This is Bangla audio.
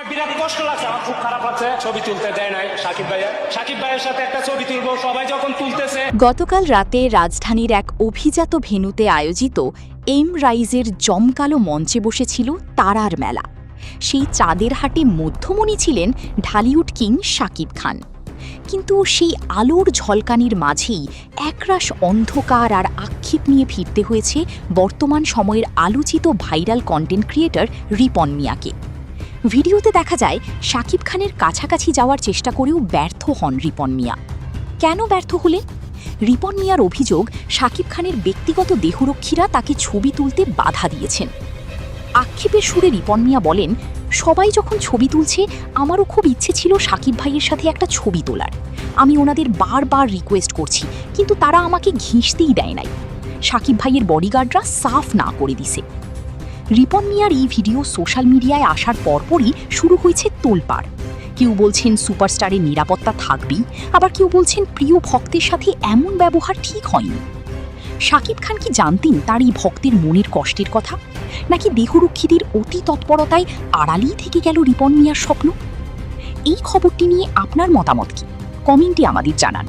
বিরাট কষ্ট লাগছে, আমার খুব খারাপ লাগছে। ছবি তুলতে দেয় নাই সাকিব ভাইয়ের সাথে একটা ছবি তুলবো, সবাই যখন তুলতেছে। গতকাল রাতে রাজধানীর এক অভিজাত ভেন্যুতে আয়োজিত এম রাইজের জমকালো মঞ্চে বসেছিল তারার মেলা। সেই চাঁদের হাটে মধ্যমণি ছিলেন ঢালিউড কিং শাকিব খান। কিন্তু সেই আলোর ঝলকানির মাঝেই একরাশ অন্ধকার আর আক্ষেপ নিয়ে ফিরতে হয়েছে বর্তমান সময়ের আলোচিত ভাইরাল কন্টেন্ট ক্রিয়েটর রিপন মিয়াকে। ভিডিওতে দেখা যায় শাকিব খানের কাছাকাছি যাওয়ার চেষ্টা করেও ব্যর্থ হন রিপন মিয়া। কেন ব্যর্থ হলেন? রিপন মিয়ার অভিযোগ, শাকিব খানের ব্যক্তিগত দেহরক্ষীরা তাকে ছবি তুলতে বাধা দিয়েছেন। আক্ষেপের সুরে রিপন মিয়া বলেন, সবাই যখন ছবি তুলছে আমারও খুব ইচ্ছে ছিল শাকিব ভাইয়ের সাথে একটা ছবি তোলার। আমি ওনাদের বারবার রিকোয়েস্ট করছি, কিন্তু তারা আমাকে ঘিঁষতেই দেয় নাই। শাকিব ভাইয়ের বডিগার্ডরা সাফ না করে দিছে। রিপন মিয়ার এই ভিডিও সোশ্যাল মিডিয়ায় আসার পরপরই শুরু হয়েছে তোলপাড়। কেউ বলছেন সুপারস্টারের নিরাপত্তা থাকবেই, আবার কেউ বলছেন প্রিয় ভক্তের সাথে এমন ব্যবহার ঠিক হয়নি। শাকিব খান কি জানতেন তার এই ভক্তের মনের কষ্টের কথা, নাকি দেহরক্ষীদের অতি তৎপরতায় আড়ালেই থেকে গেল রিপন মিয়ার স্বপ্ন? এই খবরটি নিয়ে আপনার মতামত কি? কমেন্টে আমাদের জানান।